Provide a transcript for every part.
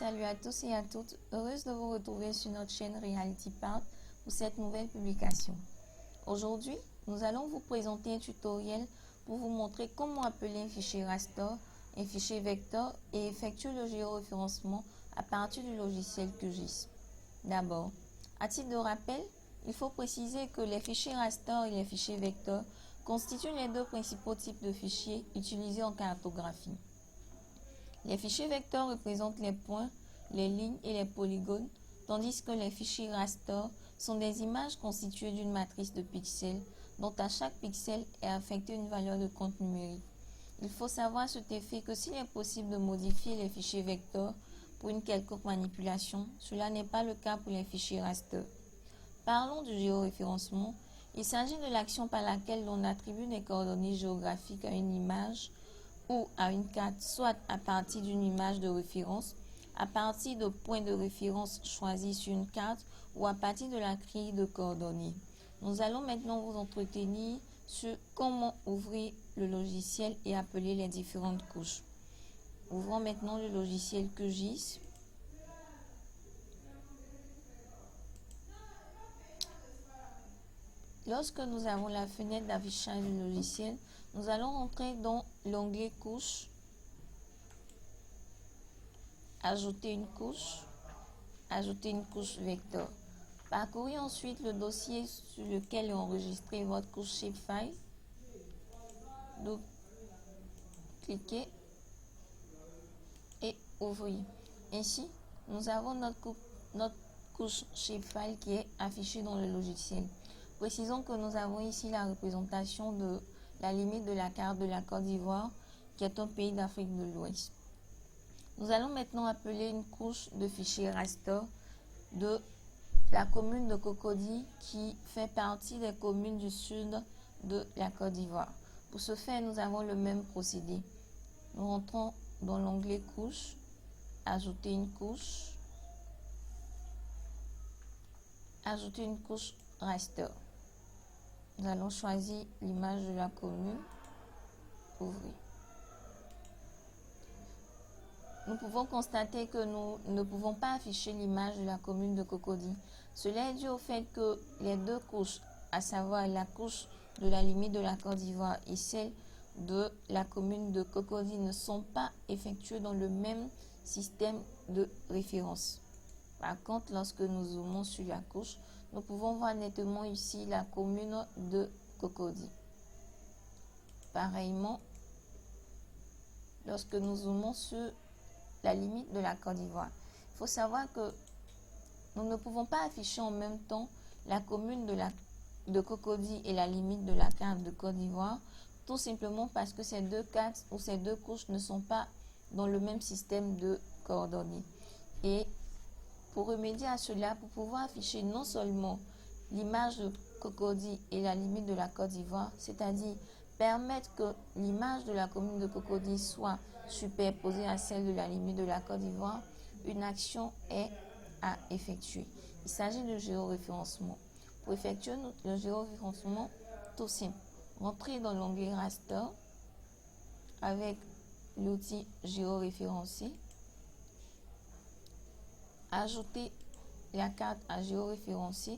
Salut à tous et à toutes, heureuse de vous retrouver sur notre chaîne Reality Part pour cette nouvelle publication. Aujourd'hui, nous allons vous présenter un tutoriel pour vous montrer comment appeler un fichier raster, un fichier vecteur et effectuer le géoréférencement à partir du logiciel QGIS. D'abord, à titre de rappel, il faut préciser que les fichiers raster et les fichiers vecteurs constituent les deux principaux types de fichiers utilisés en cartographie. Les fichiers vecteurs représentent les points, les lignes et les polygones, tandis que les fichiers raster sont des images constituées d'une matrice de pixels, dont à chaque pixel est affectée une valeur de compte numérique. Il faut savoir à cet effet que s'il est possible de modifier les fichiers vecteurs pour une quelconque manipulation, cela n'est pas le cas pour les fichiers raster. Parlons du géoréférencement. Il s'agit de l'action par laquelle l'on attribue des coordonnées géographiques à une image ou à une carte, soit à partir d'une image de référence, à partir de points de référence choisis sur une carte ou à partir de la grille de coordonnées. Nous allons maintenant vous entretenir sur comment ouvrir le logiciel et appeler les différentes couches. Ouvrons maintenant le logiciel QGIS. Lorsque nous avons la fenêtre d'affichage du logiciel, nous allons entrer dans l'onglet couche, ajouter une couche vecteur. Parcourez ensuite le dossier sur lequel est enregistré votre couche shapefile. Cliquez et ouvrez. Ainsi, nous avons notre couche shapefile qui est affichée dans le logiciel. Précisons que nous avons ici la représentation de la limite de la carte de la Côte d'Ivoire, qui est un pays d'Afrique de l'Ouest. Nous allons maintenant appeler une couche de fichier raster de la commune de Cocody, qui fait partie des communes du sud de la Côte d'Ivoire. Pour ce faire, nous avons le même procédé. Nous rentrons dans l'onglet couche, ajouter une couche raster. Nous allons choisir l'image de la commune, ouvrir. Nous pouvons constater que nous ne pouvons pas afficher l'image de la commune de Cocody. Cela est dû au fait que les deux couches, à savoir la couche de la limite de la Côte d'Ivoire et celle de la commune de Cocody, ne sont pas effectuées dans le même système de référence. Par contre, lorsque nous zoomons sur la couche, nous pouvons voir nettement ici la commune de Cocody. Pareillement, lorsque nous zoomons sur la limite de la Côte d'Ivoire, il faut savoir que nous ne pouvons pas afficher en même temps la commune de Cocody et la limite de la carte de Côte d'Ivoire, tout simplement parce que ces deux cartes ou ces deux couches ne sont pas dans le même système de coordonnées. Et pour remédier à cela, pour pouvoir afficher non seulement l'image de Cocody et la limite de la Côte d'Ivoire, c'est-à-dire permettre que l'image de la commune de Cocody soit superposée à celle de la limite de la Côte d'Ivoire, une action est à effectuer. Il s'agit de géoréférencement. Pour effectuer le géoréférencement, tout simple, rentrez dans l'onglet raster avec l'outil géoréférencer, ajouter la carte à géoréférencer,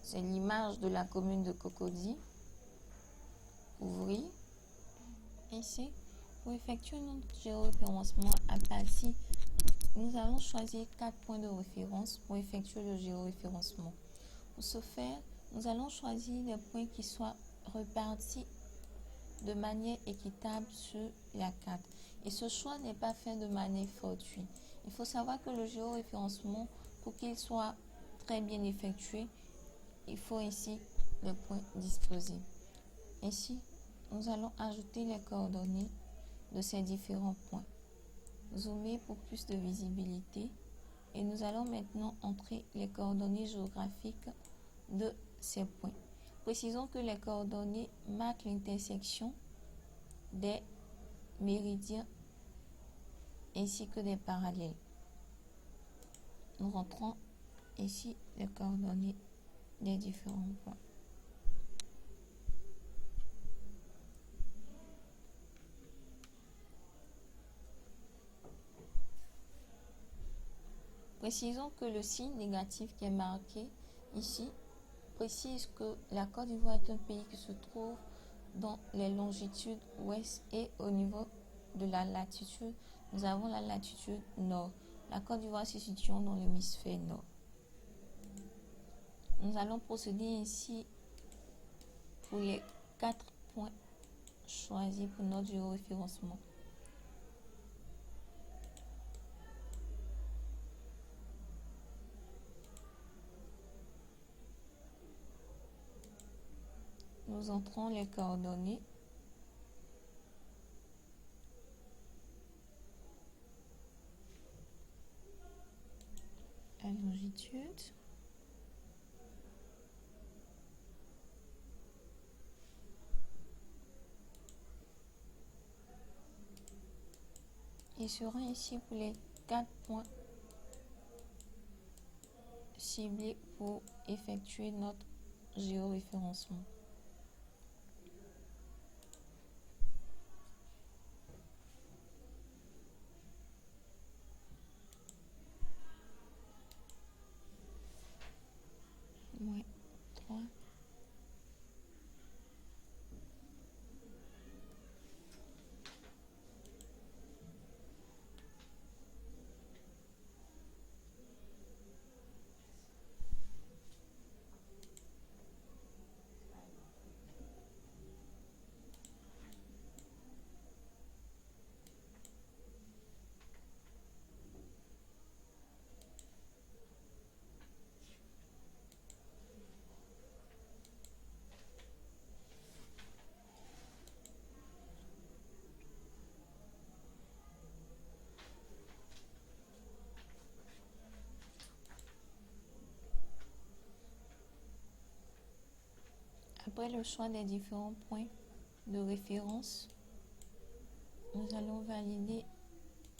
c'est l'image de la commune de Cocody, ouvrir. Ici, pour effectuer notre géoréférencement à partir, nous allons choisir 4 points de référence pour effectuer le géoréférencement. Pour ce faire, nous allons choisir des points qui soient repartis de manière équitable sur la carte. Et ce choix n'est pas fait de manière fortuite. Il faut savoir que le géoréférencement, pour qu'il soit très bien effectué, il faut ainsi les points disposés. Ainsi, nous allons ajouter les coordonnées de ces différents points. Zoomer pour plus de visibilité. Et nous allons maintenant entrer les coordonnées géographiques de ces points. Précisons que les coordonnées marquent l'intersection des méridiens ainsi que des parallèles. Nous rentrons ici les coordonnées des différents points. Précisons que le signe négatif qui est marqué ici précise que la Côte d'Ivoire est un pays qui se trouve dans les longitudes ouest et au niveau de la latitude, nous avons la latitude nord. La Côte d'Ivoire se situe dans l'hémisphère nord. Nous allons procéder ainsi pour les 4 points choisis pour notre géoréférencement. Nous entrons les coordonnées. La longitude. Il sera ici pour les 4 points ciblés pour effectuer notre géoréférencement. Moins 3. Après le choix des différents points de référence, nous allons valider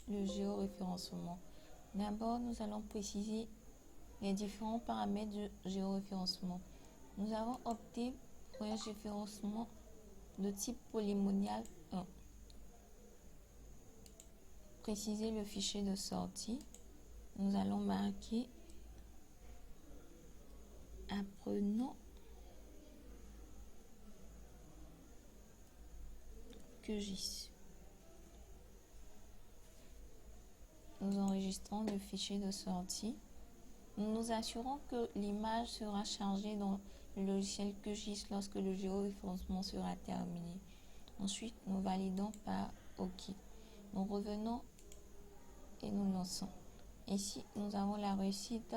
le géoréférencement. D'abord, nous allons préciser les différents paramètres du géoréférencement. Nous avons opté pour un géoréférencement de type polymonial 1. Préciser le fichier de sortie. Nous allons marquer apprenant QGIS. Nous enregistrons le fichier de sortie. Nous nous assurons que l'image sera chargée dans le logiciel QGIS lorsque le géoréférencement sera terminé. Ensuite, nous validons par OK. Nous revenons et nous lançons. Ici, nous avons la réussite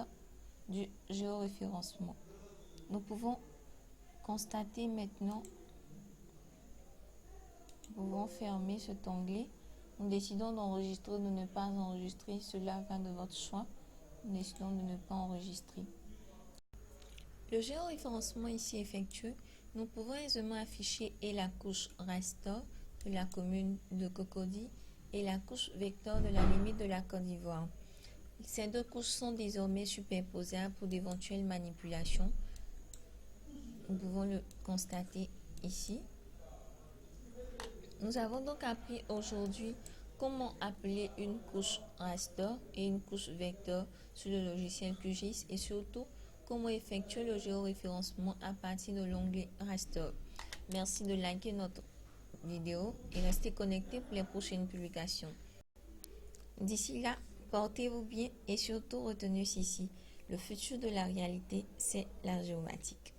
du géoréférencement. Nous pouvons constater maintenant, nous pouvons fermer cet onglet. Nous décidons d'enregistrer ou de ne pas enregistrer. Cela va de votre choix. Nous décidons de ne pas enregistrer. Le géoréférencement ici effectué, nous pouvons aisément afficher et la couche raster de la commune de Cocody et la couche vecteur de la limite de la Côte d'Ivoire. Ces deux couches sont désormais superposables pour d'éventuelles manipulations. Nous pouvons le constater ici. Nous avons donc appris aujourd'hui comment appeler une couche raster et une couche vecteur sur le logiciel QGIS et surtout comment effectuer le géoréférencement à partir de l'onglet raster. Merci de liker notre vidéo et restez connectés pour les prochaines publications. D'ici là, portez-vous bien et surtout retenez ceci, le futur de la réalité, c'est la géomatique.